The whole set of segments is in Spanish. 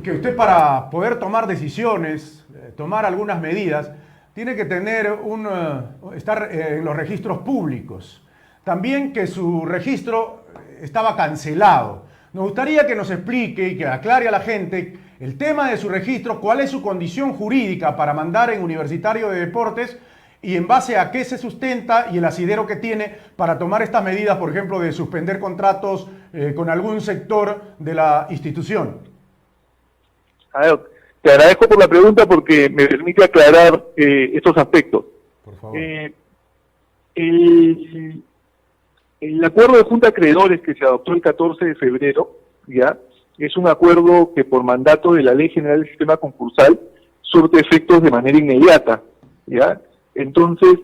que usted para poder tomar decisiones, tomar algunas medidas, tiene que tener estar en los registros públicos. También que su registro estaba cancelado. Nos gustaría que nos explique y que aclare a la gente el tema de su registro, cuál es su condición jurídica para mandar en Universitario de Deportes y en base a qué se sustenta y el asidero que tiene para tomar estas medidas, por ejemplo, de suspender contratos con algún sector de la institución. A ver, te agradezco por la pregunta porque me permite aclarar estos aspectos. Por favor. El, el acuerdo de Junta de Acreedores que se adoptó el 14 de febrero, ya, es un acuerdo que por mandato de la Ley General del Sistema Concursal surte efectos de manera inmediata, ya. Entonces,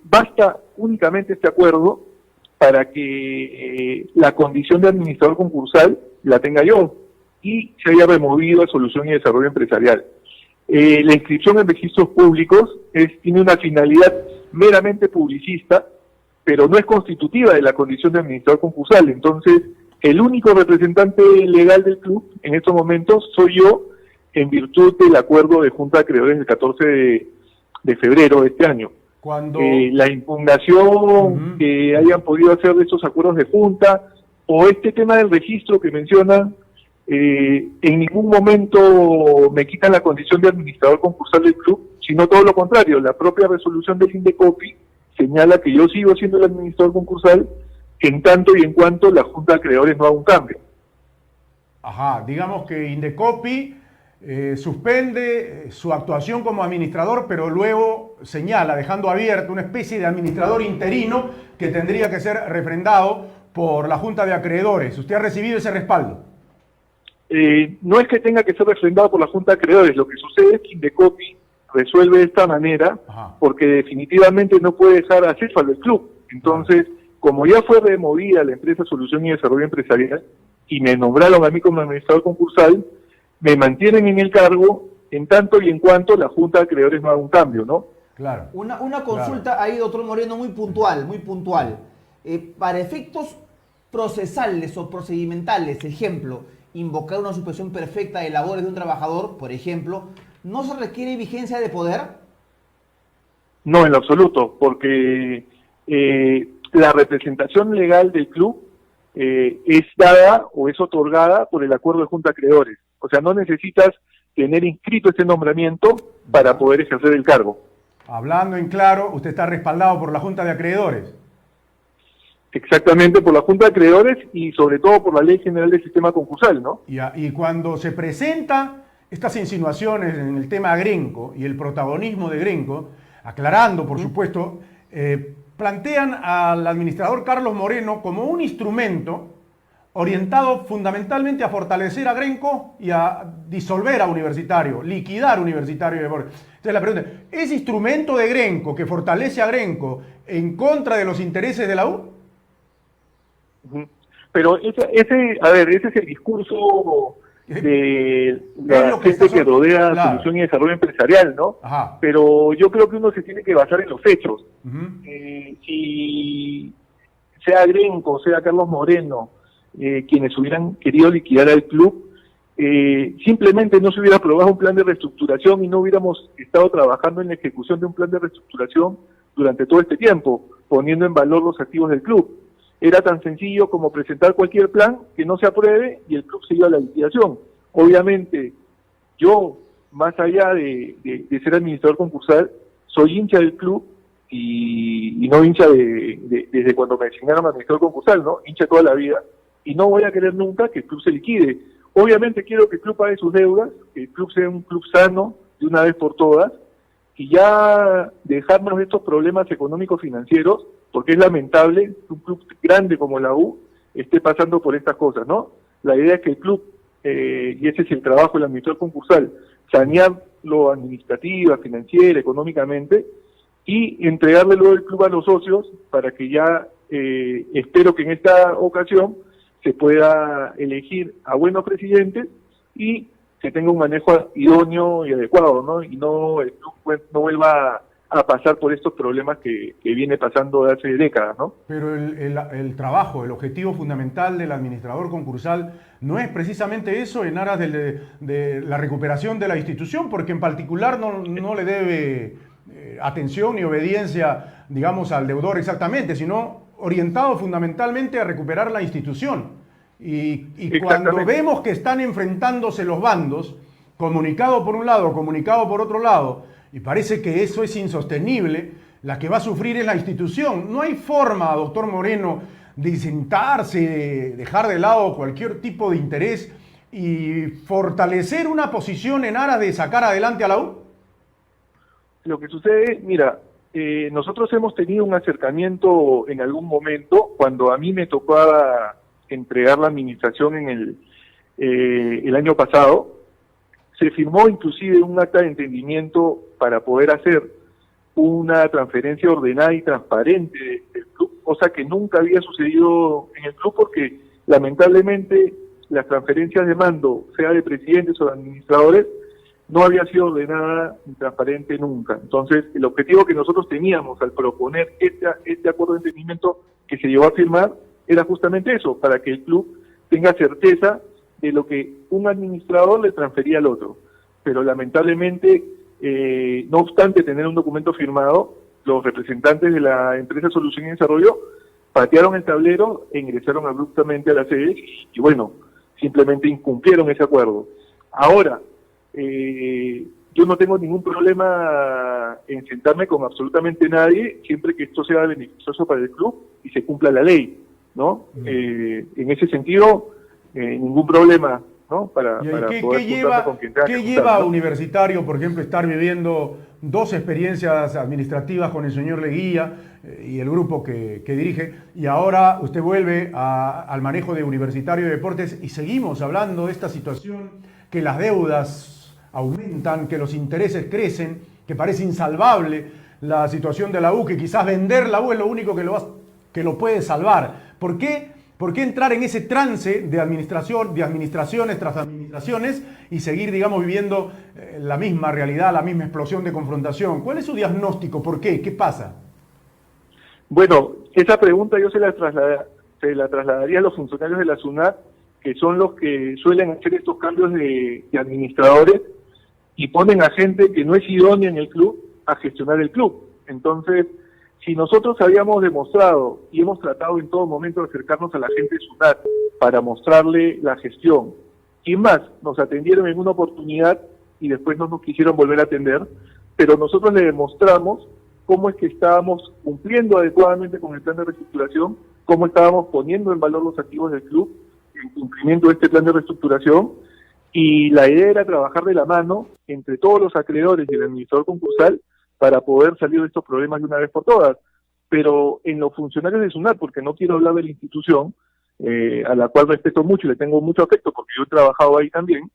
basta únicamente este acuerdo para que la condición de administrador concursal la tenga yo y se haya removido a Solución y Desarrollo Empresarial. La inscripción en registros públicos tiene una finalidad meramente publicista, pero no es constitutiva de la condición de administrador concursal. Entonces, el único representante legal del club en estos momentos soy yo, en virtud del acuerdo de Junta de Acreedores del 14 de febrero de este año. Cuando La impugnación que hayan podido hacer de estos acuerdos de Junta, o este tema del registro que mencionan, en ningún momento me quitan la condición de administrador concursal del club, sino todo lo contrario. La propia resolución del Indecopi señala que yo sigo siendo el administrador concursal en tanto y en cuanto la Junta de Acreedores no haga un cambio. Ajá, digamos que Indecopi suspende su actuación como administrador, pero luego señala, dejando abierto una especie de administrador interino que tendría que ser refrendado por la Junta de Acreedores. ¿Usted ha recibido ese respaldo? No es que tenga que ser refrendado por la Junta de Acreedores, lo que sucede es que Indecopi resuelve de esta manera. Ajá. Porque definitivamente no puede dejar a Céfalo el club. Entonces, como ya fue removida la empresa Solución y Desarrollo Empresarial y me nombraron a mí como administrador concursal, me mantienen en el cargo en tanto y en cuanto la Junta de Acreedores no haga un cambio, ¿no? Claro. Una consulta ahí, doctor Moreno, muy puntual, muy puntual. Para efectos procesales o procedimentales, ejemplo, invocar una suspensión perfecta de labores de un trabajador, por ejemplo, ¿no se requiere vigencia de poder? No, en lo absoluto, porque la representación legal del club es dada o es otorgada por el acuerdo de Junta de Acreedores. O sea, no necesitas tener inscrito ese nombramiento para poder ejercer el cargo. Hablando en claro, usted está respaldado por la Junta de Acreedores. Exactamente, por la Junta de Acreedores y sobre todo por la Ley General del Sistema Concursal, ¿no? Y cuando se presentan estas insinuaciones en el tema Grenco y el protagonismo de Grenco, aclarando, por supuesto, plantean al administrador Carlos Moreno como un instrumento orientado fundamentalmente a fortalecer a Grenco y a disolver a Universitario, liquidar Universitario de Deportes. Entonces la pregunta, ¿es instrumento de Grenco que fortalece a Grenco en contra de los intereses de la U? Pero ese es el discurso de la gente que rodea Solución y Desarrollo Empresarial, ¿no? Ajá. Pero yo creo que uno se tiene que basar en los hechos. Si sea Grenco, sea Carlos Moreno, quienes hubieran querido liquidar al club, simplemente no se hubiera aprobado un plan de reestructuración y no hubiéramos estado trabajando en la ejecución de un plan de reestructuración durante todo este tiempo, poniendo en valor los activos del club. Era tan sencillo como presentar cualquier plan que no se apruebe y el club se iba a la liquidación. Obviamente, yo, más allá de ser administrador concursal, soy hincha del club y no hincha desde cuando me designaron administrador concursal, ¿no? Hincha toda la vida y no voy a querer nunca que el club se liquide. Obviamente quiero que el club pague sus deudas, que el club sea un club sano de una vez por todas y ya dejarnos de estos problemas económicos financieros, porque es lamentable que un club grande como la U esté pasando por estas cosas, ¿no? La idea es que el club, y ese es el trabajo del administrador concursal, sanear lo administrativa, financiera, económicamente, y entregarle luego el club a los socios para que ya, espero que en esta ocasión se pueda elegir a buenos presidentes y se tenga un manejo idóneo y adecuado, ¿no? Y no el club no vuelva a pasar por estos problemas que viene pasando de hace décadas, ¿no? Pero el trabajo, el objetivo fundamental del administrador concursal no es precisamente eso en aras de la recuperación de la institución, porque en particular no le debe atención ni obediencia, digamos, al deudor exactamente, sino orientado fundamentalmente a recuperar la institución. Y cuando vemos que están enfrentándose los bandos, comunicado por un lado, comunicado por otro lado, y parece que eso es insostenible, la que va a sufrir es la institución. No hay forma, doctor Moreno, de sentarse, de dejar de lado cualquier tipo de interés y fortalecer una posición en aras de sacar adelante a la U. Lo que sucede, mira, nosotros hemos tenido un acercamiento en algún momento, cuando a mí me tocaba entregar la administración en el año pasado. Se firmó inclusive un acta de entendimiento para poder hacer una transferencia ordenada y transparente del club, cosa que nunca había sucedido en el club porque lamentablemente las transferencias de mando, sea de presidentes o de administradores, no había sido ordenada ni transparente nunca. Entonces, el objetivo que nosotros teníamos al proponer este acuerdo de entendimiento que se llevó a firmar era justamente eso, para que el club tenga certeza de lo que un administrador le transfería al otro. Pero lamentablemente, no obstante tener un documento firmado, los representantes de la empresa Solución y Desarrollo patearon el tablero e ingresaron abruptamente a la sede y bueno, simplemente incumplieron ese acuerdo. Ahora, yo no tengo ningún problema en sentarme con absolutamente nadie, siempre que esto sea beneficioso para el club y se cumpla la ley, ¿no? En ese sentido, ningún problema, ¿no? Para poder juntarme con quien tenga que ¿Qué juntar, lleva a ¿no? Universitario, por ejemplo, estar viviendo dos experiencias administrativas con el señor Leguía y el grupo que dirige, y ahora usted vuelve al manejo de Universitario de Deportes y seguimos hablando de esta situación, que las deudas aumentan, que los intereses crecen, que parece insalvable la situación de la U, que quizás vender la U es lo único que lo puede salvar? ¿Por qué entrar en ese trance de administraciones tras administraciones y seguir, digamos, viviendo la misma realidad, la misma explosión de confrontación? ¿Cuál es su diagnóstico? ¿Por qué? ¿Qué pasa? Bueno, esa pregunta yo se la trasladaría a los funcionarios de la SUNAT, que son los que suelen hacer estos cambios de administradores y ponen a gente que no es idónea en el club a gestionar el club. Entonces, si nosotros habíamos demostrado y hemos tratado en todo momento de acercarnos a la gente de SUNAT para mostrarle la gestión, y más, nos atendieron en una oportunidad y después no nos quisieron volver a atender, pero nosotros le demostramos cómo es que estábamos cumpliendo adecuadamente con el plan de reestructuración, cómo estábamos poniendo en valor los activos del club en cumplimiento de este plan de reestructuración, y la idea era trabajar de la mano entre todos los acreedores y el administrador concursal para poder salir de estos problemas de una vez por todas. Pero en los funcionarios de SUNAT, porque no quiero hablar de la institución, a la cual respeto mucho y le tengo mucho afecto porque yo he trabajado ahí también,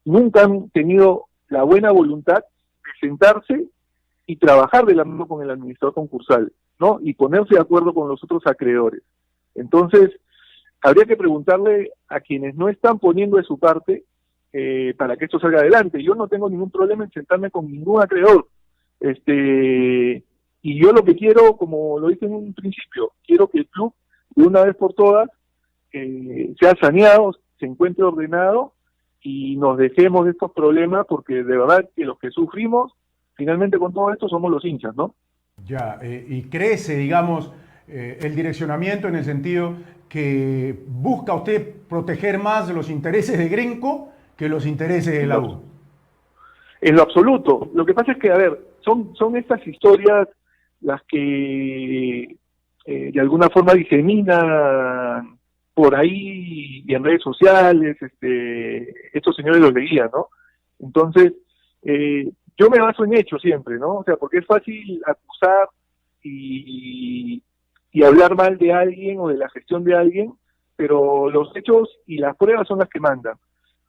nunca han tenido la buena voluntad de sentarse y trabajar de la mano con el administrador concursal, ¿no? Y ponerse de acuerdo con los otros acreedores. Entonces, habría que preguntarle a quienes no están poniendo de su parte para que esto salga adelante. Yo no tengo ningún problema en sentarme con ningún acreedor. Y yo lo que quiero, como lo dije en un principio, quiero que el club, de una vez por todas, sea saneado, se encuentre ordenado y nos dejemos de estos problemas, porque de verdad que los que sufrimos finalmente con todo esto somos los hinchas, ¿no? Ya, y crece, digamos, el direccionamiento en el sentido que busca usted proteger más los intereses de Grenco que los intereses de la U. En lo absoluto. Lo que pasa es que, a ver, son estas historias las que de alguna forma diseminan por ahí y en redes sociales estos señores los Leguía, ¿no? Entonces, yo me baso en hechos siempre, ¿no? O sea, porque es fácil acusar y hablar mal de alguien o de la gestión de alguien, pero los hechos y las pruebas son las que mandan.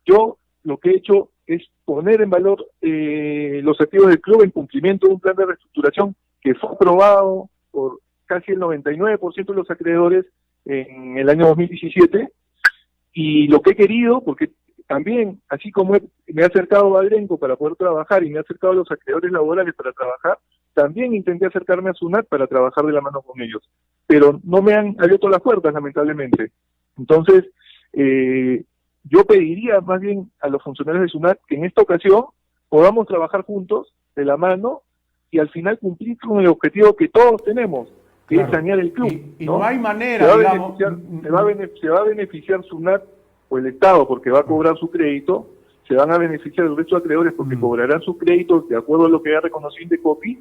Yo lo que he hecho es poner en valor los activos del club en cumplimiento de un plan de reestructuración que fue aprobado por casi el 99% de los acreedores en el año 2017, y lo que he querido, porque también, así como me he acercado a Grenco para poder trabajar y me he acercado a los acreedores laborales para trabajar, también intenté acercarme a SUNAT para trabajar de la mano con ellos. Pero no me han abierto las puertas, lamentablemente. Entonces, yo pediría más bien a los funcionarios de SUNAT que en esta ocasión podamos trabajar juntos, de la mano, y al final cumplir con el objetivo que todos tenemos, que Claro. es sanear el club. Y no hay manera, digamos... Se va a beneficiar SUNAT o el Estado porque va a cobrar su crédito, se van a beneficiar el resto de acreedores porque cobrarán sus créditos de acuerdo a lo que ha reconocido Indecopi,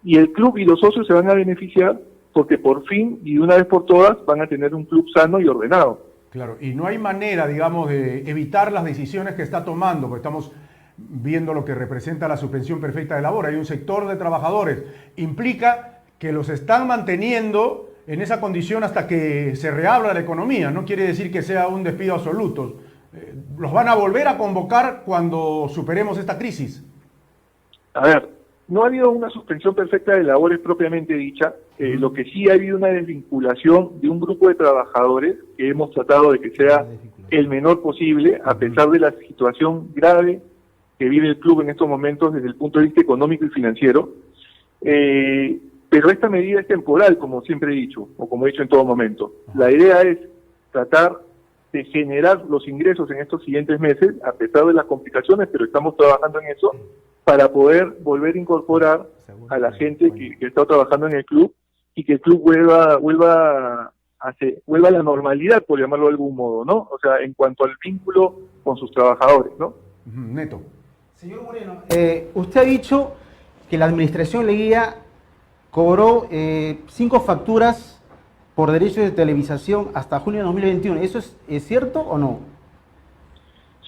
y el club y los socios se van a beneficiar porque por fin y de una vez por todas van a tener un club sano y ordenado. Claro, y no hay manera, digamos, de evitar las decisiones que está tomando, porque estamos viendo lo que representa la suspensión perfecta de labor. Hay un sector de trabajadores, implica que los están manteniendo en esa condición hasta que se reabra la economía. No quiere decir que sea un despido absoluto. Los van a volver a convocar cuando superemos esta crisis. A ver, no ha habido una suspensión perfecta de labores propiamente dicha. Lo que sí ha habido una desvinculación de un grupo de trabajadores que hemos tratado de que sea el menor posible, a pesar de la situación grave que vive el club en estos momentos desde el punto de vista económico y financiero. Pero esta medida es temporal, como siempre he dicho, o como he dicho en todo momento. La idea es tratar de generar los ingresos en estos siguientes meses, a pesar de las complicaciones, pero estamos trabajando en eso, para poder volver a incorporar a la gente que está trabajando en el club y que el club vuelva a la normalidad, por llamarlo de algún modo, ¿no? O sea, en cuanto al vínculo con sus trabajadores, ¿no? Neto. Señor Moreno, usted ha dicho que la administración Leguía cobró 5 facturas por derechos de televisación hasta junio de 2021. ¿Eso es cierto o no?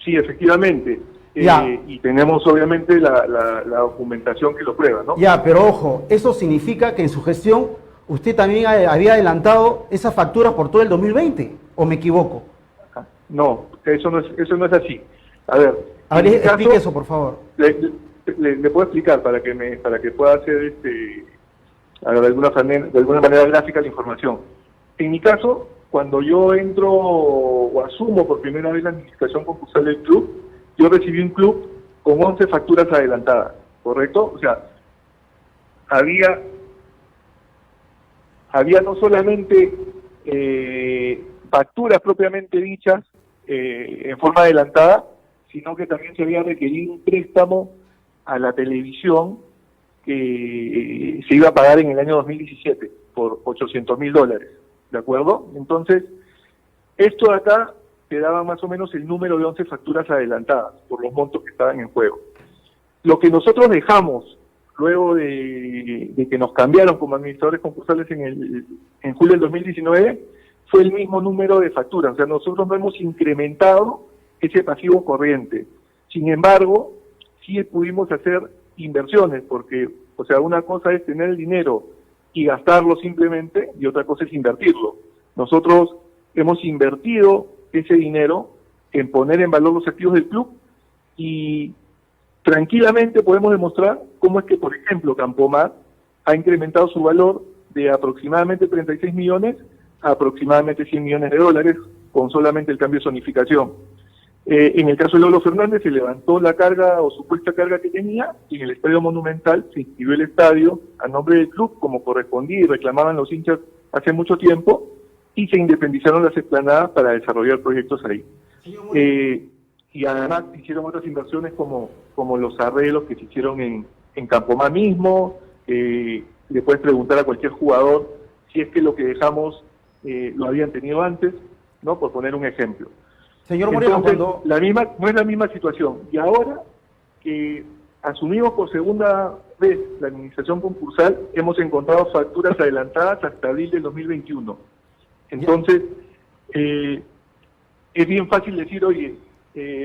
Sí, efectivamente. Y tenemos obviamente la documentación que lo prueba, ¿no? Ya, pero ojo, eso significa que en su gestión usted también había adelantado esas facturas por todo el 2020, ¿o me equivoco? No, eso no es así. A ver, explique eso, por favor. Le puedo explicar para que pueda hacer de alguna manera gráfica la información. En mi caso, cuando yo entro o asumo por primera vez la administración concursal del club, yo recibí un club con 11 facturas adelantadas, ¿correcto? O sea, había no solamente facturas propiamente dichas en forma adelantada, sino que también se había requerido un préstamo a la televisión que se iba a pagar en el año 2017 por $800,000, ¿de acuerdo? Entonces, esto de acá te daba más o menos el número de 11 facturas adelantadas por los montos que estaban en juego. Lo que nosotros dejamos luego de que nos cambiaron como administradores concursales en julio del 2019 fue el mismo número de facturas. O sea, nosotros no hemos incrementado ese pasivo corriente. Sin embargo, sí pudimos hacer inversiones, porque, o sea, una cosa es tener el dinero y gastarlo simplemente, y otra cosa es invertirlo. Nosotros hemos invertido ese dinero en poner en valor los activos del club y tranquilamente podemos demostrar cómo es que, por ejemplo, Campomar ha incrementado su valor de aproximadamente 36 millones a aproximadamente 100 millones de dólares con solamente el cambio de zonificación. En el caso de Lolo Fernández se levantó la carga o supuesta carga que tenía y en el Estadio Monumental se inscribió el estadio a nombre del club como correspondía y reclamaban los hinchas hace mucho tiempo y se independizaron las explanadas para desarrollar proyectos ahí. Y además hicieron otras inversiones como los arreglos que se hicieron en Campomar mismo. Le puedes preguntar a cualquier jugador si es que lo que dejamos lo habían tenido antes, ¿no? Por poner un ejemplo. Señor Moreno, Entonces, cuando... no es la misma situación. Y ahora que asumimos por segunda vez la administración concursal, hemos encontrado facturas adelantadas hasta abril del 2021. Entonces, es bien fácil decir, oye,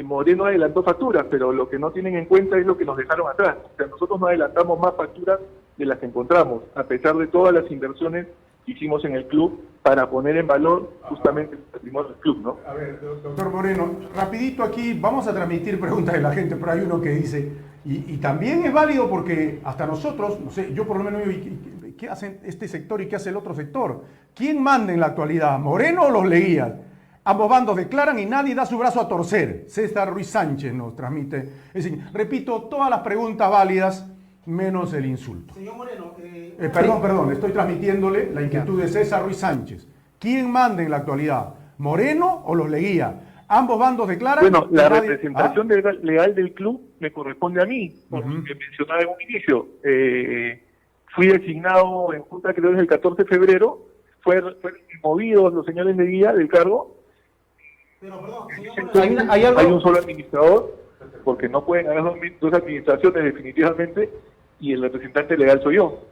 Moreno adelantó facturas, pero lo que no tienen en cuenta es lo que nos dejaron atrás. O sea, nosotros no adelantamos más facturas de las que encontramos, a pesar de todas las inversiones que hicimos en el club para poner en valor justamente el patrimonio del club, ¿no? A ver, doctor Moreno, rapidito aquí, vamos a transmitir preguntas de la gente, pero hay uno que dice, y también es válido porque hasta nosotros, no sé, yo por lo menos digo, ¿qué hace este sector y qué hace el otro sector? ¿Quién manda en la actualidad, Moreno o los Leguías? Ambos bandos declaran y nadie da su brazo a torcer. César Ruiz Sánchez nos transmite. Es decir, repito, todas las preguntas válidas, menos el insulto. Señor Moreno, Perdón, estoy transmitiéndole la inquietud de César Ruiz Sánchez. ¿Quién manda en la actualidad? ¿Moreno o los Leguía? Ambos bandos declaran. Bueno, la nadie... representación legal del club me corresponde a mí, por lo que mencionaba en un inicio. Fui designado en Junta de Acreedores el 14 de febrero, fueron removidos los señores Leguía del cargo. Pero perdón, señor Moreno, Hay un solo administrador, porque no pueden haber dos administraciones definitivamente, y el representante legal soy yo.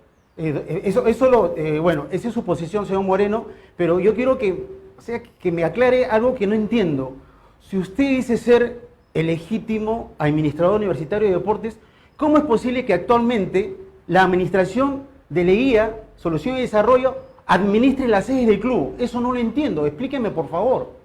Bueno, esa es su posición, señor Moreno, pero yo quiero que me aclare algo que no entiendo. Si usted dice ser el legítimo administrador universitario de deportes, ¿cómo es posible que actualmente la administración de Leguía, Solución y Desarrollo, administre las sedes del club? Eso no lo entiendo, explíqueme por favor.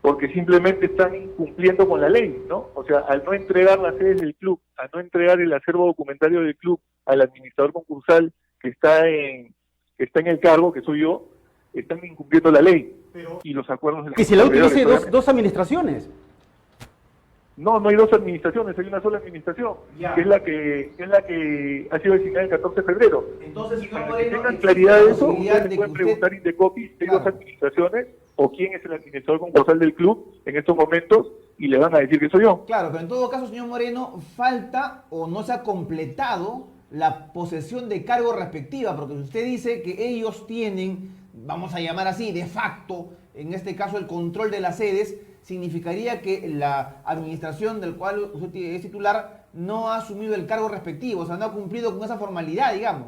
Porque simplemente están incumpliendo con la ley, ¿no? O sea, al no entregar las sedes del club, al no entregar el acervo documentario del club al administrador concursal que está en el cargo, que soy yo, están incumpliendo la ley y los acuerdos de que si la utilice dos administraciones. No hay dos administraciones, hay una sola administración, que es la que ha sido designada el 14 de febrero. Entonces, señor Para que Moreno, tengan claridad de eso, posibilidad ustedes de pueden que preguntar Indecopi si hay Claro. dos administraciones o quién es el administrador concursal del club en estos momentos y le van a decir que soy yo. Claro, pero en todo caso, señor Moreno, falta o no se ha completado la posesión de cargo respectiva, porque si usted dice que ellos tienen, vamos a llamar así, de facto, en este caso el control de las sedes, significaría que la administración del cual usted es titular no ha asumido el cargo respectivo, o sea, no ha cumplido con esa formalidad, digamos.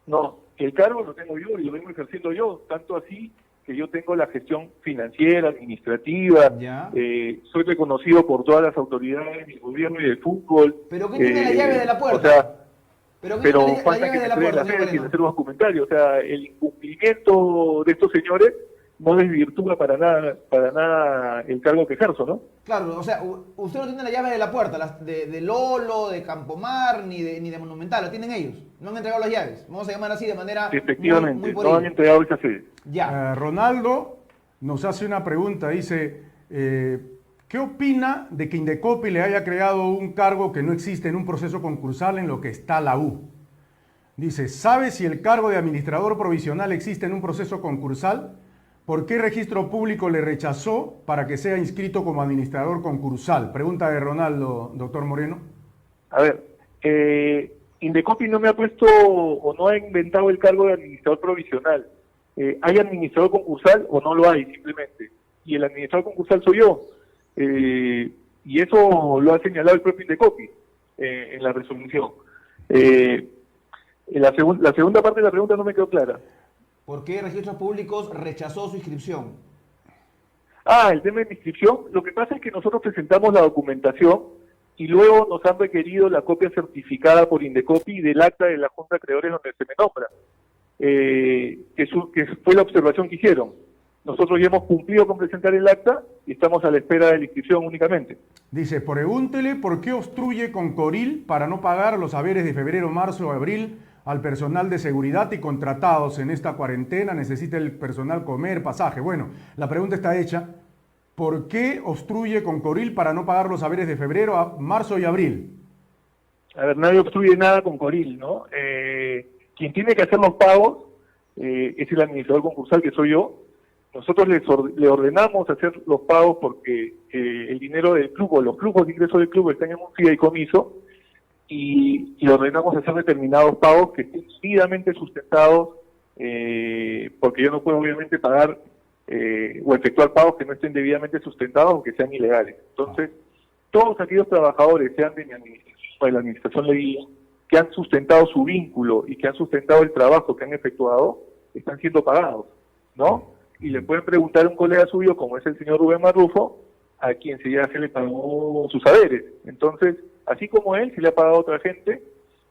No, el cargo lo tengo yo y lo vengo ejerciendo yo, tanto así que yo tengo la gestión financiera, administrativa, Ya. Soy reconocido por todas las autoridades del gobierno y del fútbol. Pero ¿quién tiene la llave de la puerta? O sea, Pero pero la falta llave que de se la entreguen puerta, las señor sedes sin Moreno. hacer los documentarios. O sea, el incumplimiento de estos señores no desvirtúa para nada el cargo que ejerzo, ¿no? Claro, o sea, usted no tiene la llave de la puerta, de Lolo, de Campomar, ni de Monumental, lo tienen ellos. No han entregado las llaves. Vamos a llamar así de manera Efectivamente, muy por no ello. han entregado esa sede. Ya. Ronaldo nos hace una pregunta, dice, ¿qué opina de que Indecopi le haya creado un cargo que no existe en un proceso concursal en lo que está la U? Dice, ¿sabe si el cargo de administrador provisional existe en un proceso concursal? ¿Por qué registro público le rechazó para que sea inscrito como administrador concursal? Pregunta de Ronaldo, doctor Moreno. A ver, Indecopi no me ha puesto o no ha inventado el cargo de administrador provisional. ¿Hay administrador concursal o no lo hay simplemente? Y el administrador concursal soy yo. Y eso lo ha señalado el propio Indecopi en la resolución. La segunda parte de la pregunta no me quedó clara. ¿Por qué Registros Públicos rechazó su inscripción? El tema de mi inscripción, lo que pasa es que nosotros presentamos la documentación y luego nos han requerido la copia certificada por Indecopi del acta de la Junta de Acreedores donde se me nombra, que fue la observación que hicieron. Nosotros ya hemos cumplido con presentar el acta y estamos a la espera de la inscripción únicamente. Dice, pregúntele por qué obstruye con Coril para no pagar los haberes de febrero, marzo o abril al personal de seguridad y contratados en esta cuarentena. Necesita el personal comer, pasaje. Bueno, la pregunta está hecha. ¿Por qué obstruye con Coril para no pagar los haberes de febrero, marzo y abril? A ver, nadie obstruye nada con Coril, ¿no? Quien tiene que hacer los pagos es el administrador concursal, que soy yo. Nosotros le ordenamos hacer los pagos porque el dinero del club o los flujos de ingresos del club están en un fideicomiso y le ordenamos hacer determinados pagos que estén debidamente sustentados, porque yo no puedo obviamente pagar o efectuar pagos que no estén debidamente sustentados o que sean ilegales. Entonces, todos aquellos trabajadores, sean de mi administración o de la administración legal, que han sustentado su vínculo y que han sustentado el trabajo que han efectuado, están siendo pagados, ¿no? Y le pueden preguntar a un colega suyo, como es el señor Rubén Marrufo, a quien ya se le pagó sus haberes. Entonces, así como él, se le ha pagado a otra gente,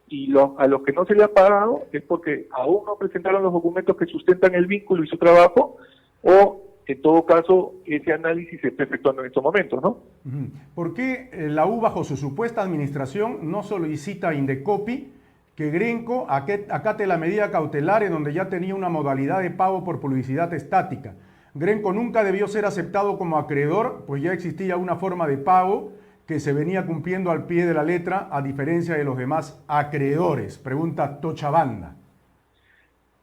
y a los que no se le ha pagado es porque aún no presentaron los documentos que sustentan el vínculo y su trabajo, o en todo caso, ese análisis se está efectuando en estos momentos, ¿no? ¿Por qué la U, bajo su supuesta administración, no solicita a Indecopi que Grenco acate la medida cautelar en donde ya tenía una modalidad de pago por publicidad estática? Grenco nunca debió ser aceptado como acreedor, pues ya existía una forma de pago que se venía cumpliendo al pie de la letra, a diferencia de los demás acreedores. Pregunta Tocha Banda.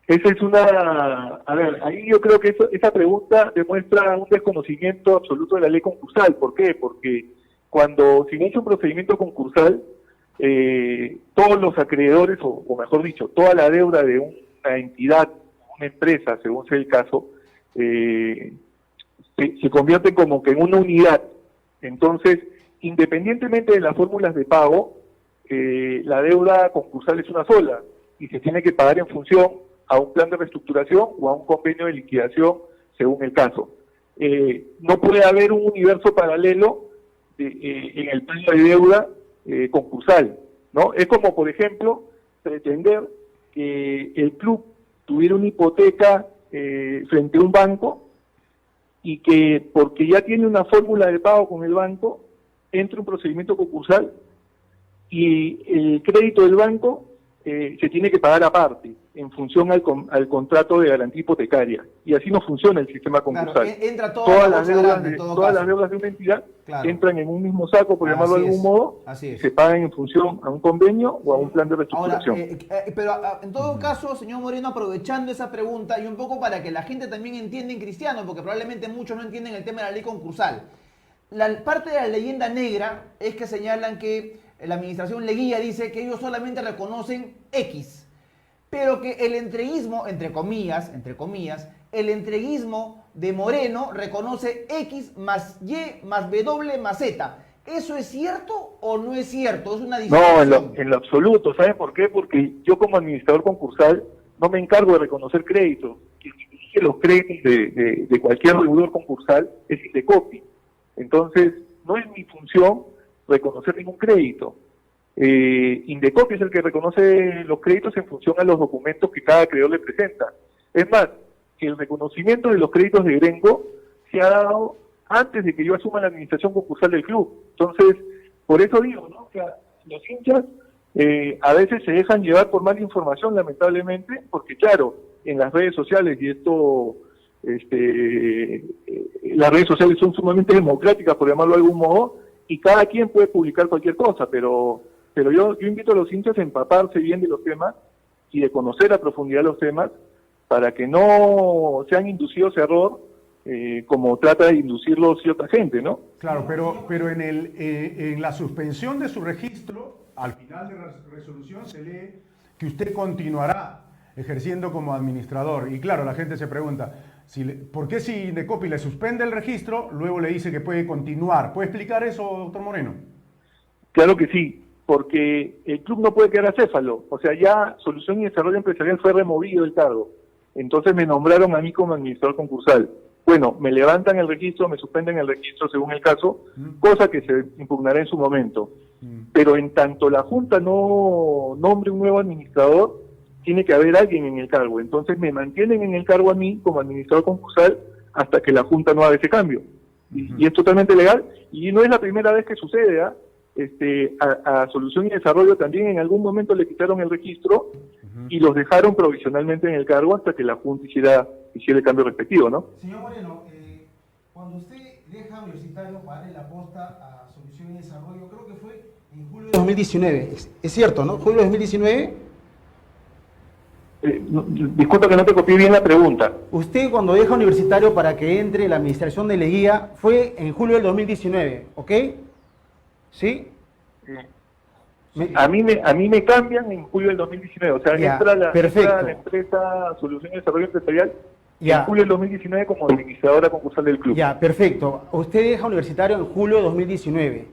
Esa es una... A ver, ahí yo creo que esa pregunta demuestra un desconocimiento absoluto de la ley concursal. ¿Por qué? Porque cuando se inicia un procedimiento concursal, todos los acreedores, o mejor dicho, toda la deuda de una entidad, una empresa, según sea el caso, se convierte como que en una unidad. Entonces, independientemente de las fórmulas de pago, la deuda concursal es una sola y se tiene que pagar en función a un plan de reestructuración o a un convenio de liquidación, según el caso. No puede haber un universo paralelo en el pago de deuda concursal, ¿no? Es como, por ejemplo, pretender que el club tuviera una hipoteca frente a un banco y que porque ya tiene una fórmula de pago con el banco, entre un procedimiento concursal y el crédito del banco se tiene que pagar aparte, en función al contrato de garantía hipotecaria. Y así no funciona el sistema concursal. Claro, entra todas las deudas de una entidad claro, entran en un mismo saco, por llamarlo de algún modo, y se pagan en función a un convenio o a un plan de reestructuración. Ahora, pero en todo caso, señor Moreno, aprovechando esa pregunta y un poco para que la gente también entienda en cristiano, porque probablemente muchos no entienden el tema de la ley concursal. La parte de la leyenda negra es que señalan que la administración Leguía dice que ellos solamente reconocen X, pero que el entreguismo, entre comillas, el entreguismo de Moreno reconoce X más Y más W más Z. ¿Eso es cierto o no es cierto? Es una discusión. No, en lo absoluto. ¿Saben por qué? Porque yo como administrador concursal no me encargo de reconocer créditos. Quien dirige los créditos de cualquier deudor concursal es Indecopi. Entonces, no es mi función reconocer ningún crédito. Indecopi es el que reconoce los créditos en función a los documentos que cada acreedor le presenta. Es más, que el reconocimiento de los créditos de Grenco se ha dado antes de que yo asuma la administración concursal del club. Entonces, por eso digo, ¿no? O sea, los hinchas a veces se dejan llevar por mala información, lamentablemente, porque claro, en las redes sociales, y esto... las redes sociales son sumamente democráticas, por llamarlo de algún modo, y cada quien puede publicar cualquier cosa, pero yo invito a los hinchas a empaparse bien de los temas y de conocer a profundidad los temas para que no sean inducidos a error como trata de inducirlo cierta gente, ¿no? Claro, pero en la suspensión de su registro, al final de la resolución se lee que usted continuará ejerciendo como administrador. Y claro, la gente se pregunta, ¿por qué si Indecopi le suspende el registro, luego le dice que puede continuar? ¿Puede explicar eso, doctor Moreno? Claro que sí, porque el club no puede quedar acéfalo. O sea, ya Solución y Desarrollo Empresarial fue removido del cargo. Entonces me nombraron a mí como administrador concursal. Bueno, me levantan el registro, me suspenden el registro según el caso, cosa que se impugnará en su momento. Pero en tanto la Junta no nombre un nuevo administrador, tiene que haber alguien en el cargo. Entonces me mantienen en el cargo a mí como administrador concursal hasta que la Junta no haga ese cambio. Y es totalmente legal, y no es la primera vez que sucede. A Solución y Desarrollo también en algún momento le quitaron el registro y los dejaron provisionalmente en el cargo hasta que la Junta hiciera el cambio respectivo, ¿no? Señor Moreno, cuando usted deja Universitario para darle la posta a Solución y Desarrollo, creo que fue en julio de 2019, es cierto, ¿no? Julio de 2019. Disculpa que no te copié bien la pregunta. Usted cuando deja Universitario para que entre la administración de Leguía fue en julio del 2019, ¿ok? ¿Sí? A mí me cambian en julio del 2019, o sea, ya, entra la perfecto. empresa Solución y Desarrollo Empresarial Ya. en julio del 2019 como administradora concursal del club. Ya, perfecto. Usted deja Universitario en julio de 2019.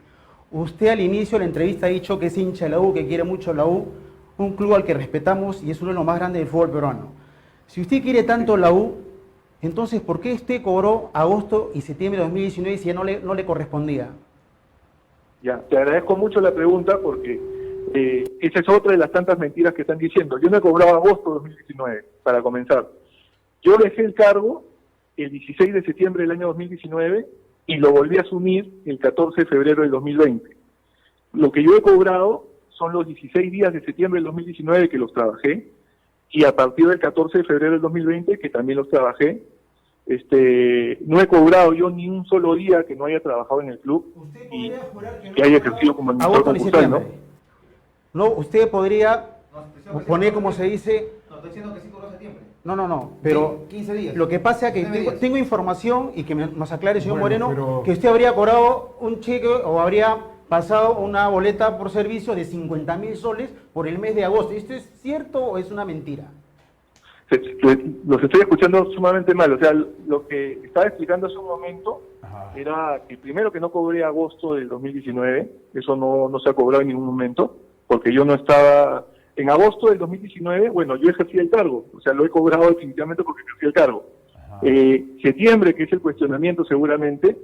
Usted al inicio de la entrevista ha dicho que es hincha de la U, que quiere mucho la U, un club al que respetamos y es uno de los más grandes del fútbol peruano. Si usted quiere tanto la U, entonces ¿por qué usted cobró agosto y septiembre de 2019 si ya no le correspondía? Ya, te agradezco mucho la pregunta porque esa es otra de las tantas mentiras que están diciendo. Yo no he cobrado agosto de 2019, para comenzar. Yo dejé el cargo el 16 de septiembre del año 2019 y lo volví a asumir el 14 de febrero del 2020. Lo que yo he cobrado son los 16 días de septiembre del 2019 que los trabajé y a partir del 14 de febrero del 2020 que también los trabajé, No he cobrado yo ni un solo día que no haya trabajado en el club Usted y podría jurar que que no haya ha cobrado ejercido como administrador Agosto ni concursal, ¿no? septiembre. No, usted podría poner, como se dice, No, estoy diciendo que sí cobró septiembre. no, pero 15 días. lo que pasa es que 9 días. tengo información y que nos aclare, señor Bueno, Moreno, pero- que usted habría cobrado un cheque o habría pasado una boleta por servicio de 50.000 soles por el mes de agosto. ¿Esto es cierto o es una mentira? Los estoy escuchando sumamente mal. O sea, lo que estaba explicando hace un momento Ajá. era que primero que no cobré agosto del 2019, eso no se ha cobrado en ningún momento, porque yo no estaba... En agosto del 2019, bueno, yo ejercí el cargo, o sea, lo he cobrado definitivamente porque ejercí el cargo. Ajá. Septiembre, que es el cuestionamiento seguramente,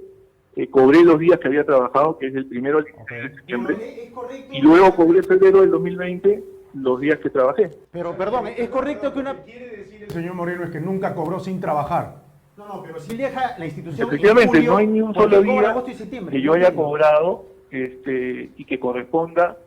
cobré los días que había trabajado, que es el primero al 16 de septiembre, es correcto. y luego cobré febrero del 2020 los días que trabajé. Pero, perdón, ¿es correcto que una... El señor Moreno es que nunca cobró sin trabajar. No, pero si deja la institución en Efectivamente, julio, no hay ni un ¿por qué solo cobra día agosto y septiembre? que yo No haya entiendo. cobrado y que corresponda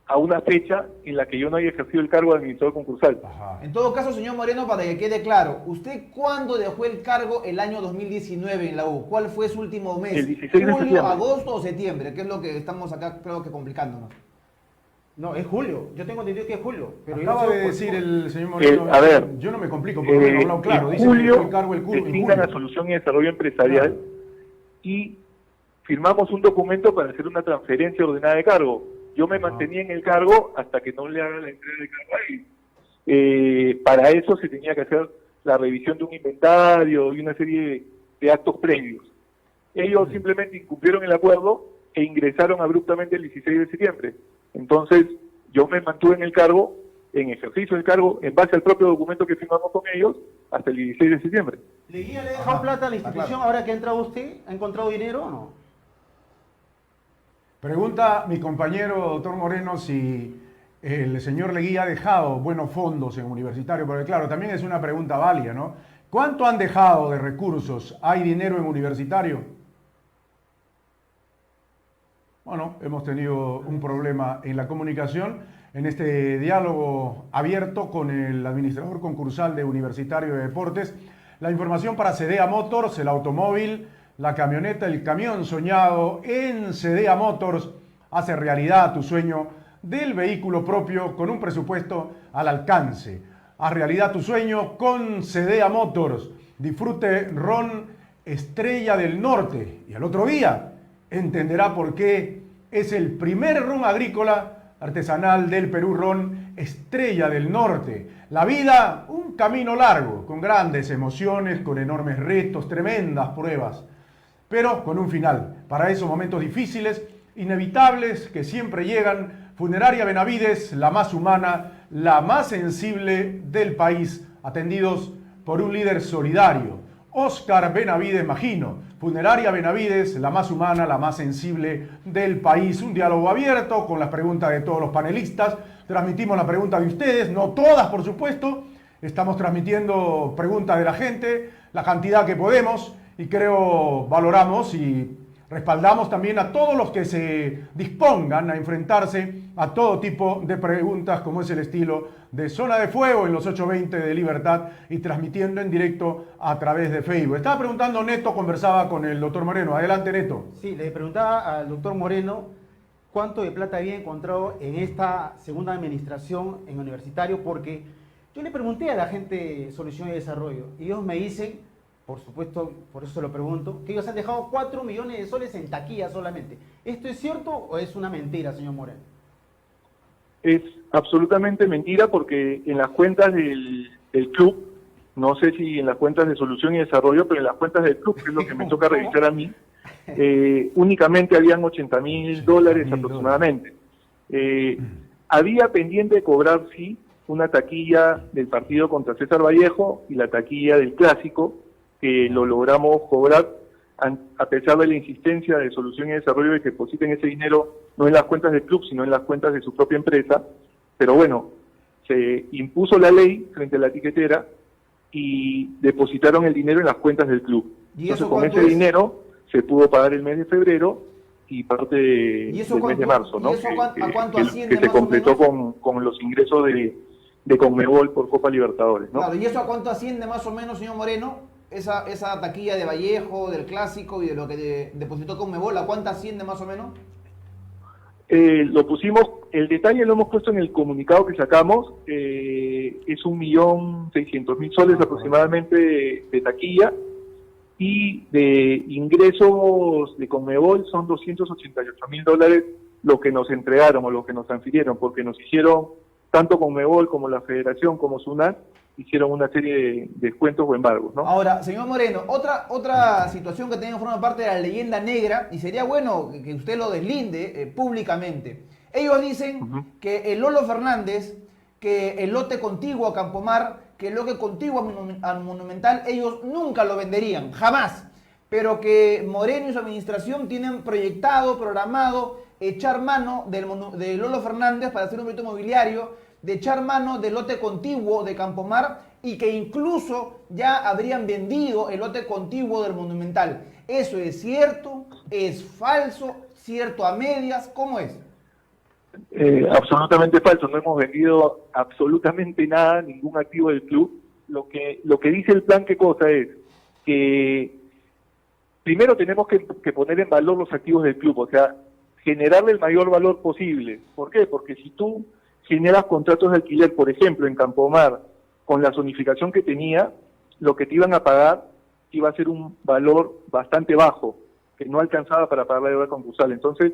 a una fecha en la que yo no haya ejercido el cargo de administrador concursal. Ajá. En todo caso, señor Moreno, para que quede claro, ¿usted cuándo dejó el cargo el año 2019 en la U? ¿Cuál fue su último mes? El 16 de ¿Julio, septiembre. agosto o septiembre? Que es lo que estamos acá, creo que complicándonos. No, es julio. Yo tengo entendido que es julio. Pero yo Acaba no sé de por- decir el señor Moreno, a ver, yo no me complico, porque me ha hablado claro. en Dice que julio dejó el cargo en designan a julio. Solución y Desarrollo Empresarial Claro. y firmamos un documento para hacer una transferencia ordenada de cargo. Yo me Ajá. mantenía en el cargo hasta que no le haga la entrega de cargo a él. Para eso se tenía que hacer la revisión de un inventario y una serie de actos previos. Ellos simplemente incumplieron el acuerdo e ingresaron abruptamente el 16 de septiembre. Entonces, yo me mantuve en el cargo, en ejercicio del cargo, en base al propio documento que firmamos con ellos, hasta el 16 de septiembre. ¿Leguía le ha dejado plata a la institución ahora que ha entrado usted? ¿Ha encontrado dinero o no? Pregunta mi compañero doctor Moreno si el señor Leguía ha dejado buenos fondos en Universitario, porque claro, también es una pregunta válida, ¿no? ¿Cuánto han dejado de recursos? ¿Hay dinero en Universitario? Bueno, hemos tenido un problema en la comunicación, en este diálogo abierto con el administrador concursal de Universitario de Deportes. La información para CDA Motors, el automóvil, la camioneta, el camión soñado en CDA Motors hace realidad tu sueño del vehículo propio con un presupuesto al alcance. Haz realidad tu sueño con CDA Motors. Disfrute ron Estrella del Norte y al otro día entenderá por qué es el primer ron agrícola artesanal del Perú, ron Estrella del Norte. La vida, un camino largo, con grandes emociones, con enormes retos, tremendas pruebas, pero con un final. Para esos momentos difíciles, inevitables, que siempre llegan, Funeraria Benavides, la más humana, la más sensible del país, atendidos por un líder solidario, Óscar Benavides Magino. Funeraria Benavides, la más humana, la más sensible del país. Un diálogo abierto con las preguntas de todos los panelistas. Transmitimos la pregunta de ustedes, no todas, por supuesto. Estamos transmitiendo preguntas de la gente, la cantidad que podemos, y creo valoramos y respaldamos también a todos los que se dispongan a enfrentarse a todo tipo de preguntas, como es el estilo de Zona de Fuego en los 820 de Libertad y transmitiendo en directo a través de Facebook. Estaba preguntando Neto, conversaba con el doctor Moreno. Adelante, Neto. Sí, le preguntaba al doctor Moreno cuánto de plata había encontrado en esta segunda administración en Universitario, porque yo le pregunté a la gente de Solución y Desarrollo y ellos me dicen, por supuesto, por eso se lo pregunto, que ellos han dejado 4 millones de soles en taquilla solamente. ¿Esto es cierto o es una mentira, señor Moreno? Es absolutamente mentira porque en las cuentas del club, no sé si en las cuentas de Solución y Desarrollo, pero en las cuentas del club, que es lo que me toca revisar a mí, únicamente habían $80.000 aproximadamente. Había pendiente de cobrar, sí, una taquilla del partido contra César Vallejo y la taquilla del Clásico, que lo logramos cobrar a pesar de la insistencia de Solución y Desarrollo de que depositen ese dinero no en las cuentas del club, sino en las cuentas de su propia empresa. Pero bueno, se impuso la ley frente a la tiquetera y depositaron el dinero en las cuentas del club. ¿Y Entonces eso con cuánto ese es? dinero se pudo pagar el mes de febrero y parte ¿Y eso del mes de cuánto- marzo, y ¿no? eso a cuánto que asciende se más o completó menos? con los ingresos de Conmebol por Copa Libertadores, ¿no? Claro, ¿y eso a cuánto asciende más o menos, señor Moreno? Esa taquilla de Vallejo, del Clásico y de lo que depositó Conmebol, ¿a cuánto asciende más o menos? Lo pusimos, el detalle lo hemos puesto en el comunicado que sacamos, es 1.600.000 soles aproximadamente de taquilla, y de ingresos de Conmebol son $288.000 lo que nos entregaron o lo que nos transfirieron, porque nos hicieron, tanto Conmebol como la Federación como SUNAT, hicieron una serie de descuentos o embargos, ¿no? Ahora, señor Moreno, otra situación que también forma parte de la leyenda negra, y sería bueno que usted lo deslinde públicamente. Ellos dicen que el Lolo Fernández, que el lote contiguo a Campomar, que el lote contiguo al Monumental, ellos nunca lo venderían, jamás. Pero que Moreno y su administración tienen proyectado, programado, echar mano del Lolo Fernández para hacer un proyecto inmobiliario, de echar mano del lote contiguo de Campomar y que incluso ya habrían vendido el lote contiguo del Monumental. ¿Eso es cierto? ¿Es falso? ¿Cierto a medias? ¿Cómo es? Absolutamente falso, no hemos vendido absolutamente nada, ningún activo del club. Lo que dice el plan, ¿qué cosa es? Que primero tenemos que poner en valor los activos del club, o sea, generarle el mayor valor posible. ¿Por qué? Porque si tú generas contratos de alquiler, por ejemplo, en Campomar, con la zonificación que tenía, lo que te iban a pagar iba a ser un valor bastante bajo, que no alcanzaba para pagar la deuda concursal. Entonces,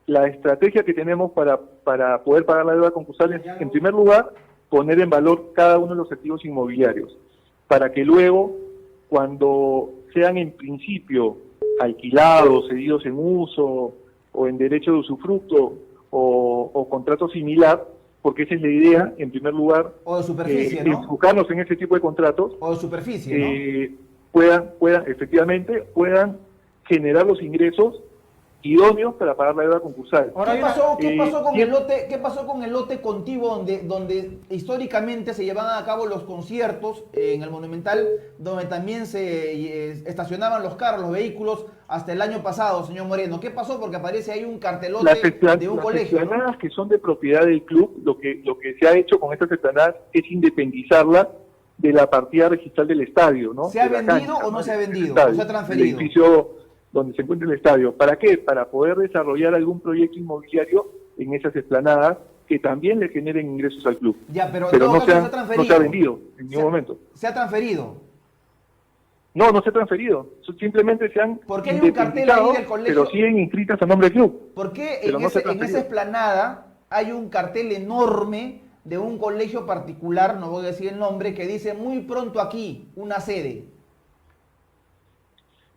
la estrategia que tenemos para poder pagar la deuda concursal es, en primer lugar, poner en valor cada uno de los activos inmobiliarios, para que luego, cuando sean en principio alquilados, cedidos en uso, o en derecho de usufructo, o contrato similar, porque esa es la idea, en primer lugar, o de superficie, ¿no? enfocarnos en ese tipo de contratos, O de superficie, ¿no? puedan generar los ingresos idóneos para pagar la deuda concursal. Ahora, ¿Qué pasó con el lote contiguo donde históricamente se llevaban a cabo los conciertos en el Monumental, donde también se estacionaban los carros, los vehículos, hasta el año pasado, señor Moreno? ¿Qué pasó? Porque aparece ahí un cartelote de un colegio. Las explanadas que son de propiedad del club, lo que se ha hecho con estas explanadas es independizarla de la partida registral del estadio, ¿no? ¿Se ha vendido o no se ha vendido? ¿O se ha transferido? El edificio donde se encuentra el estadio. ¿Para qué? Para poder desarrollar algún proyecto inmobiliario en esas explanadas que también le generen ingresos al club. Ya, pero no se ha vendido en ningún momento. ¿Se ha transferido? No se ha transferido. Simplemente se han ¿Por qué hay un cartel ahí del colegio? Pero siguen inscritas a nombre del club. ¿Por qué en esa explanada hay un cartel enorme de un colegio particular, no voy a decir el nombre, que dice muy pronto aquí, una sede?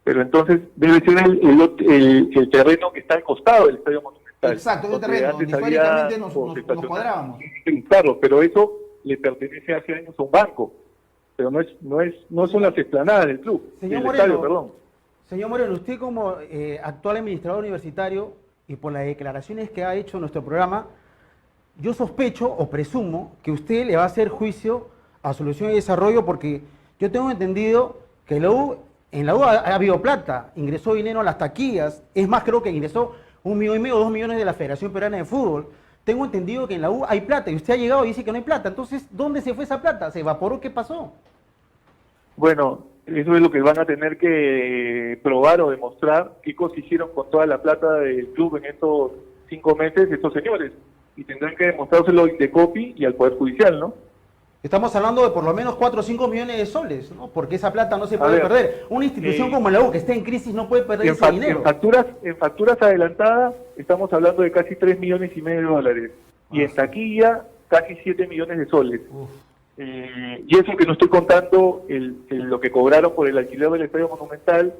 Pero entonces debe ser el terreno que está al costado del Estadio Monumental. Exacto, el terreno donde históricamente nos cuadrábamos. Claro, pero eso le pertenece hace años a un banco. Pero no son las explanadas del club, Señor del estadio, perdón. Señor Moreno, usted como actual administrador universitario y por las declaraciones que ha hecho en nuestro programa, yo sospecho o presumo que usted le va a hacer juicio a Solución y Desarrollo, porque yo tengo entendido que en la U ha habido plata, ingresó dinero a las taquillas, es más, creo que ingresó 1,5 millones o 2 millones de la Federación Peruana de Fútbol. Tengo entendido que en la U hay plata y usted ha llegado y dice que no hay plata. Entonces, ¿dónde se fue esa plata? ¿Se evaporó? ¿Qué pasó? Bueno, eso es lo que van a tener que probar o demostrar, qué cosas hicieron con toda la plata del club en estos 5 meses estos señores. Y tendrán que demostrárselo de COPI y al Poder Judicial, ¿no? Estamos hablando de por lo menos 4 o 5 millones de soles, ¿no? Porque esa plata no se puede perder. Una institución como la U, que está en crisis, no puede perder ese dinero. En facturas adelantadas estamos hablando de casi 3,5 millones de dólares. Y en taquilla, casi 7 millones de soles. Y eso que no estoy contando, lo que cobraron por el alquiler del Estadio Monumental,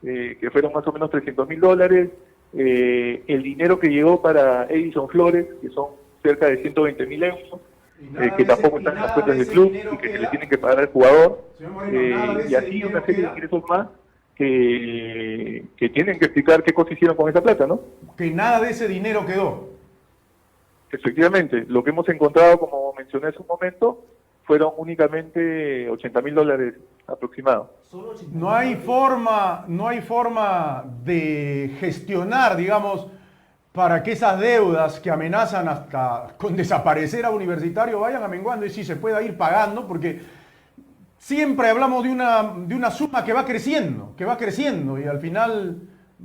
que fueron más o menos $300,000, el dinero que llegó para Edison Flores, que son cerca de 120,000 euros, que tampoco están en las cuentas del club y que se le tienen que pagar al jugador, y así una serie de ingresos más que tienen que explicar qué cosas hicieron con esa plata, ¿no? Que nada de ese dinero quedó. Efectivamente, lo que hemos encontrado, como mencioné hace un momento, fueron únicamente $80,000 aproximados. No hay forma de gestionar, digamos, para que esas deudas que amenazan hasta con desaparecer a Universitario vayan amenguando y sí se pueda ir pagando, porque siempre hablamos de una suma que va creciendo y al final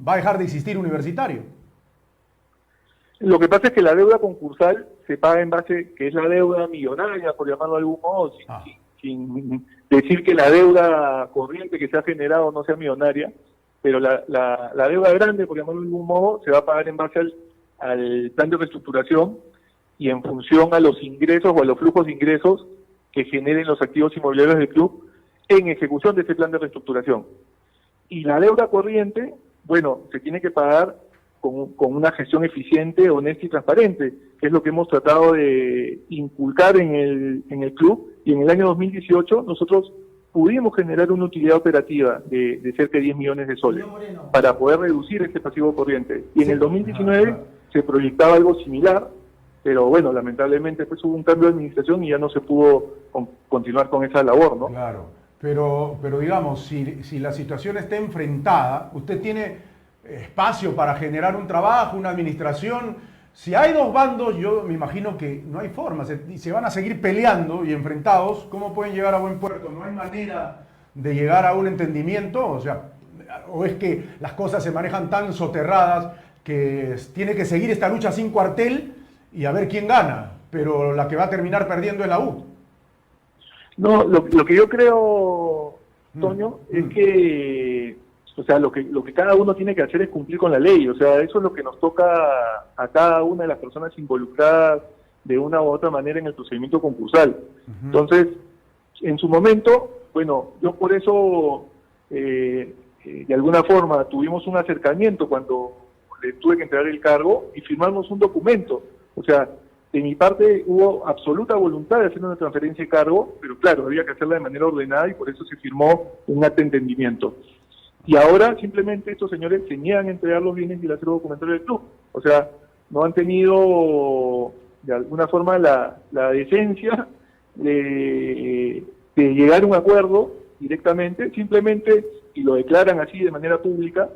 va a dejar de existir Universitario. Lo que pasa es que la deuda concursal se paga en base, que es la deuda millonaria, por llamarlo de algún modo, sin decir que la deuda corriente que se ha generado no sea millonaria, pero la deuda grande, por llamarlo de algún modo, se va a pagar en base al plan de reestructuración y en función a los ingresos o a los flujos de ingresos que generen los activos inmobiliarios del club en ejecución de ese plan de reestructuración. Y la deuda corriente, bueno, se tiene que pagar con una gestión eficiente, honesta y transparente, que es lo que hemos tratado de inculcar en el club, y en el año 2018 nosotros pudimos generar una utilidad operativa de cerca de 10 millones de soles para poder reducir este pasivo corriente. Y en el 2019 se proyectaba algo similar, pero bueno, lamentablemente después hubo un cambio de administración y ya no se pudo continuar con esa labor, ¿no? Claro, pero digamos, si la situación está enfrentada, usted tiene espacio para generar un trabajo, una administración. Si hay dos bandos, yo me imagino que no hay forma, se van a seguir peleando y enfrentados. ¿Cómo pueden llegar a buen puerto? No hay manera de llegar a un entendimiento, o es que las cosas se manejan tan soterradas que tiene que seguir esta lucha sin cuartel y a ver quién gana, pero la que va a terminar perdiendo es la U. No, lo que yo creo, Toño, es que o sea, lo que cada uno tiene que hacer es cumplir con la ley. O sea, eso es lo que nos toca a cada una de las personas involucradas de una u otra manera en el procedimiento concursal. Entonces, en su momento, bueno, yo por eso, de alguna forma, tuvimos un acercamiento cuando le tuve que entregar el cargo y firmamos un documento. O sea, de mi parte hubo absoluta voluntad de hacer una transferencia de cargo, pero claro, había que hacerla de manera ordenada y por eso se firmó un acta de entendimiento. Y ahora simplemente estos señores se niegan a entregar los bienes y el acervo documentario del club. O sea, no han tenido de alguna forma la decencia de llegar a un acuerdo directamente, simplemente, y lo declaran así de manera pública,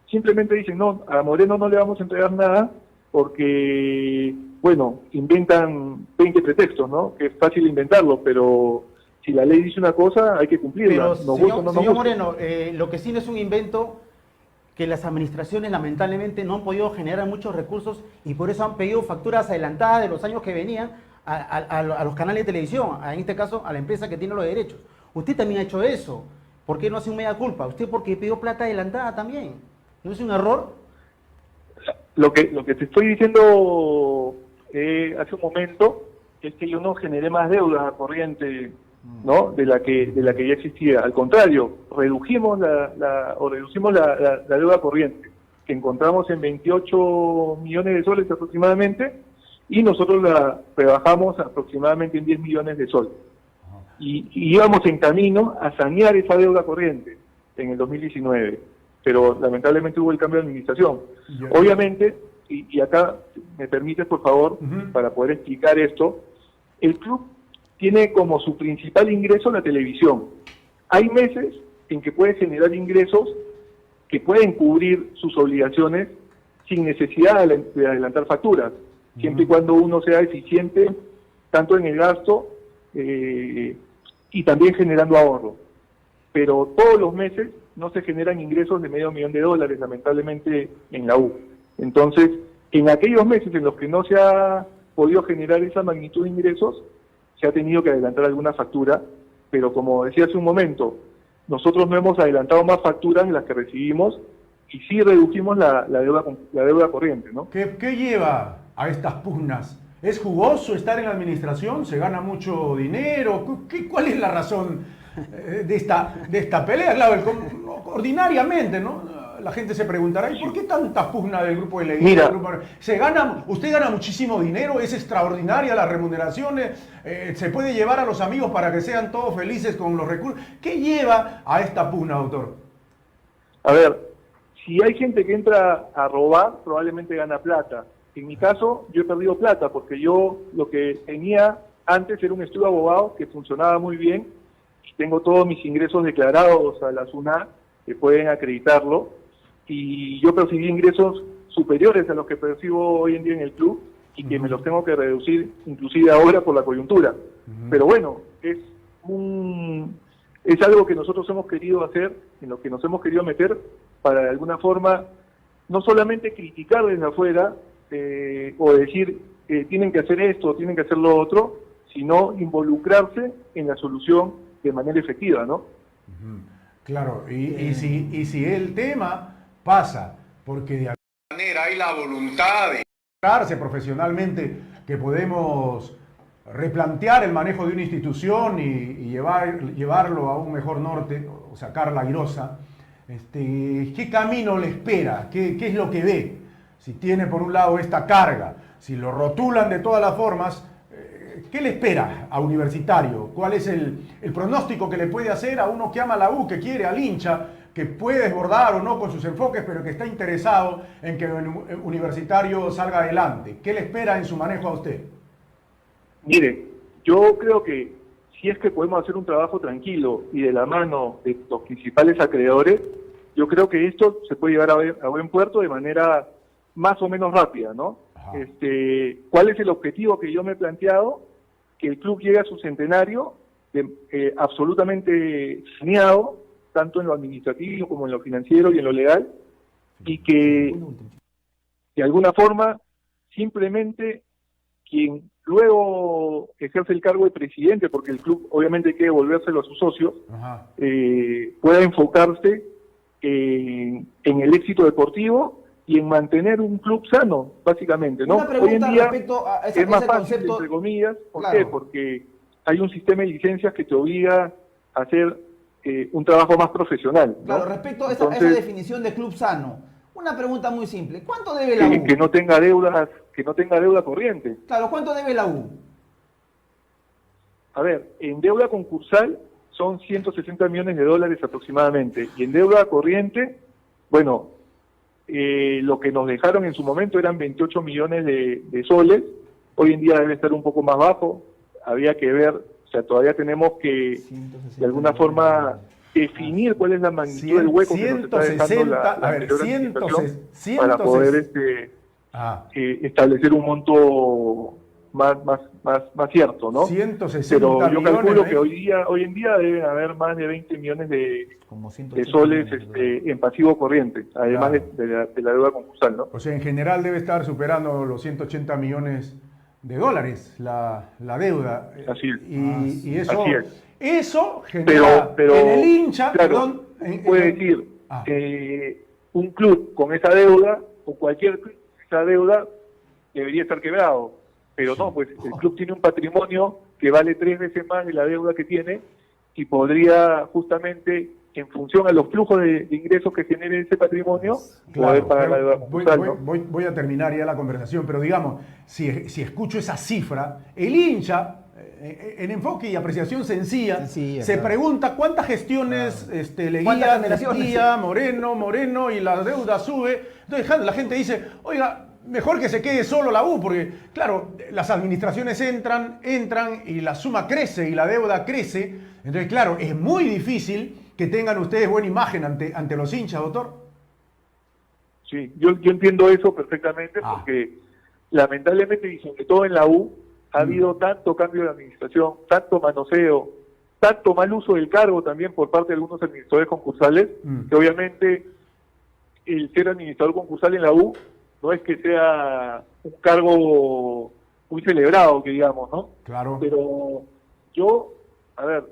simplemente dicen, no, a Moreno no le vamos a entregar nada porque, bueno, inventan 20 pretextos, ¿no? Que es fácil inventarlo, pero si la ley dice una cosa, hay que cumplirla. Pero, señor Moreno, lo que sí no es un invento, que las administraciones lamentablemente no han podido generar muchos recursos y por eso han pedido facturas adelantadas de los años que venían a los canales de televisión, en este caso a la empresa que tiene los derechos. Usted también ha hecho eso. ¿Por qué no hace un mea culpa? Usted porque pidió plata adelantada también. ¿No es un error? Lo que te estoy diciendo hace un momento es que yo no generé más deuda corriente, ¿no? de la que ya existía. Al contrario, reducimos la deuda corriente, que encontramos en 28 millones de soles aproximadamente, y nosotros la rebajamos aproximadamente en 10 millones de soles. Y íbamos en camino a sanear esa deuda corriente en el 2019, pero lamentablemente hubo el cambio de administración. Obviamente, y acá me permites por favor, para poder explicar esto, el club tiene como su principal ingreso la televisión. Hay meses en que puede generar ingresos que pueden cubrir sus obligaciones sin necesidad de adelantar facturas, siempre y cuando uno sea eficiente tanto en el gasto y también generando ahorro. Pero todos los meses no se generan ingresos de $500,000, lamentablemente, en la U. Entonces, en aquellos meses en los que no se ha podido generar esa magnitud de ingresos, se ha tenido que adelantar alguna factura, pero como decía hace un momento, nosotros no hemos adelantado más facturas de las que recibimos y sí redujimos la deuda corriente, ¿no? ¿Qué lleva a estas pugnas? ¿Es jugoso estar en la administración? ¿Se gana mucho dinero? ¿Cuál es la razón de esta pelea? Claro, ordinariamente, ¿no? La gente se preguntará, ¿y por qué tanta pugna del grupo de Leguía? Mira, usted gana muchísimo dinero, es extraordinaria las remuneraciones, se puede llevar a los amigos para que sean todos felices con los recursos. ¿Qué lleva a esta pugna, doctor? A ver, si hay gente que entra a robar, probablemente gana plata. En mi caso, yo he perdido plata porque yo lo que tenía antes era un estudio de abogado que funcionaba muy bien. Tengo todos mis ingresos declarados a la SUNAT, que pueden acreditarlo, y yo percibí ingresos superiores a los que percibo hoy en día en el club y que me los tengo que reducir inclusive ahora por la coyuntura. Pero bueno, es algo que nosotros hemos querido hacer, en lo que nos hemos querido meter para de alguna forma no solamente criticar desde afuera o decir tienen que hacer esto, tienen que hacer lo otro, sino involucrarse en la solución de manera efectiva, ¿no? Claro, y si el tema pasa porque de alguna manera hay la voluntad de integrarse profesionalmente, que podemos replantear el manejo de una institución y llevarlo a un mejor norte, o sacar la airosa, ¿qué camino le espera? ¿Qué es lo que ve? Si tiene por un lado esta carga, si lo rotulan de todas las formas, ¿qué le espera a Universitario? ¿Cuál es el pronóstico que le puede hacer a uno que ama la U, que quiere al hincha, que puede desbordar o no con sus enfoques, pero que está interesado en que el Universitario salga adelante? ¿Qué le espera en su manejo a usted? Mire, yo creo que si es que podemos hacer un trabajo tranquilo y de la mano de los principales acreedores, yo creo que esto se puede llevar a buen puerto de manera más o menos rápida, ¿no? ¿Cuál es el objetivo que yo me he planteado? Que el club llegue a su centenario absolutamente saneado, tanto en lo administrativo como en lo financiero y en lo legal, y que de alguna forma simplemente quien luego ejerce el cargo de presidente, porque el club obviamente hay que devolvérselo a sus socios, pueda enfocarse en el éxito deportivo y en mantener un club sano, básicamente, ¿no? Una pregunta hoy en día respecto a es más ese fácil, concepto, entre comillas. ¿Por claro. qué? Porque hay un sistema de licencias que te obliga a hacer un trabajo más profesional, ¿no? Claro, respecto a esa definición de club sano, una pregunta muy simple. ¿Cuánto debe la U? Que no tenga deudas, que no tenga deuda corriente. Claro, ¿cuánto debe la U? A ver, en deuda concursal son 160 millones de dólares aproximadamente, y en deuda corriente, bueno, lo que nos dejaron en su momento eran 28 millones de soles, hoy en día debe estar un poco más bajo, había que ver, o sea, todavía tenemos que de alguna forma definir cuál es la magnitud del hueco que nos está dejando la anterior administración para poder establecer un monto más cierto, ¿no? 160 Pero yo calculo millones, que hoy en día deben haber más de 20 millones de soles en pasivo corriente, además de la deuda concursal, ¿no? O sea, en general debe estar superando los 180 millones de dólares la deuda. Así es. Y eso, Así es. Eso genera pero en el hincha, claro, puede decir, un club con esa deuda, o cualquier club con esa deuda, debería estar quebrado. Pero no, pues el club tiene un patrimonio que vale 3 veces más de la deuda que tiene y podría justamente, en función a los flujos de ingresos que genere ese patrimonio, poder pagar la deuda concursal, ¿no? Voy a terminar ya la conversación, pero digamos, si escucho esa cifra, el hincha, en enfoque y apreciación sencilla se pregunta cuántas gestiones Leguía, Moreno y la deuda sube. Entonces la gente dice, oiga, mejor que se quede solo la U, porque claro, las administraciones entran y la suma crece y la deuda crece. Entonces, claro, es muy difícil que tengan ustedes buena imagen ante los hinchas, doctor. Sí, yo entiendo eso perfectamente, porque lamentablemente, y sobre todo en la U, ha habido tanto cambio de administración, tanto manoseo, tanto mal uso del cargo también por parte de algunos administradores concursales, que obviamente el ser administrador concursal en la U no es que sea un cargo muy celebrado, que digamos, ¿no? Claro. Pero yo,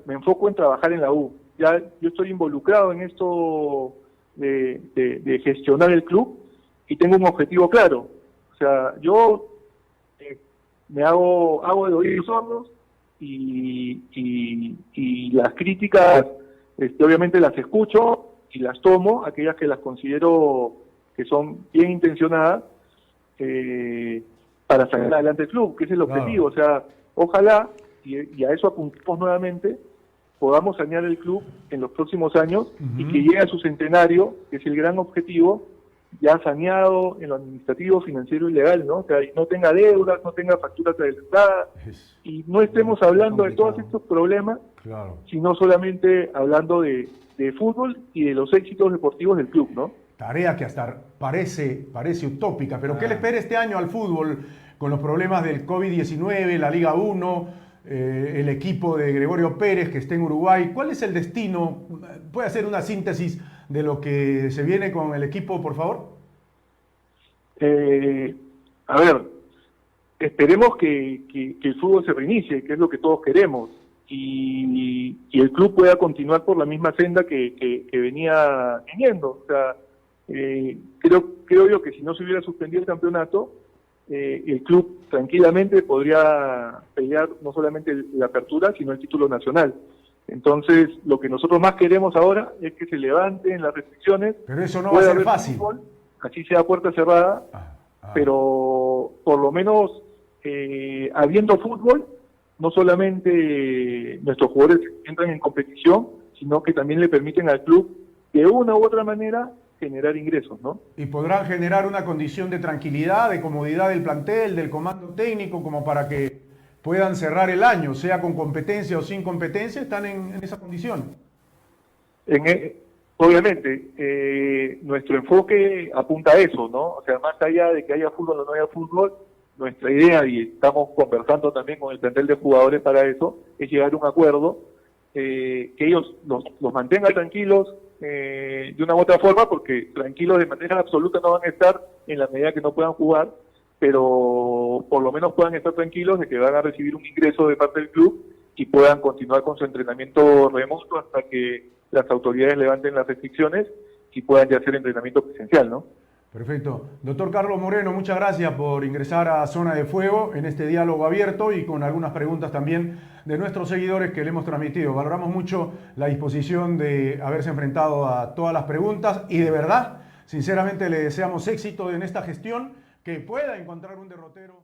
me enfoco en trabajar en la U. Ya yo estoy involucrado en esto de gestionar el club y tengo un objetivo claro. O sea, yo me hago de oídos sordos y las críticas, obviamente las escucho y las tomo, aquellas que las considero que son bien intencionadas, para sacar adelante el club, que es el objetivo. O sea, ojalá, y a eso apuntamos nuevamente, podamos sanear el club en los próximos años y que llegue a su centenario, que es el gran objetivo, ya saneado en lo administrativo, financiero y legal, ¿no? O sea, y no tenga deudas, no tenga facturas adelantadas, y no estemos hablando de todos estos problemas, sino solamente hablando de fútbol y de los éxitos deportivos del club, ¿no? tarea que hasta parece utópica, pero ¿qué le espera este año al fútbol con los problemas del COVID-19, la Liga 1, el equipo de Gregorio Pérez que está en Uruguay? ¿Cuál es el destino? ¿Puede hacer una síntesis de lo que se viene con el equipo, por favor? A ver, esperemos que el fútbol se reinicie, que es lo que todos queremos, y el club pueda continuar por la misma senda que venía teniendo. O sea, creo yo que si no se hubiera suspendido el campeonato, el club tranquilamente podría pelear no solamente la apertura, sino el título nacional. Entonces, lo que nosotros más queremos ahora es que se levanten las restricciones. Pero eso no va a ser fácil. Fútbol, así sea puerta cerrada, pero por lo menos habiendo fútbol, no solamente nuestros jugadores entran en competición, sino que también le permiten al club de una u otra manera generar ingresos, ¿no? Y podrán generar una condición de tranquilidad, de comodidad del plantel, del comando técnico, como para que puedan cerrar el año, sea con competencia o sin competencia, están en esa condición. Obviamente, nuestro enfoque apunta a eso, ¿no? O sea, más allá de que haya fútbol o no haya fútbol, nuestra idea, y estamos conversando también con el plantel de jugadores para eso, es llegar a un acuerdo, que ellos los mantengan tranquilos de una u otra forma, porque tranquilos de manera absoluta no van a estar en la medida que no puedan jugar, pero por lo menos puedan estar tranquilos de que van a recibir un ingreso de parte del club y puedan continuar con su entrenamiento remoto hasta que las autoridades levanten las restricciones y puedan ya hacer entrenamiento presencial, ¿no? Perfecto. Doctor Carlos Moreno, muchas gracias por ingresar a Zona de Fuego en este diálogo abierto y con algunas preguntas también de nuestros seguidores que le hemos transmitido. Valoramos mucho la disposición de haberse enfrentado a todas las preguntas y de verdad, sinceramente le deseamos éxito en esta gestión, que pueda encontrar un derrotero.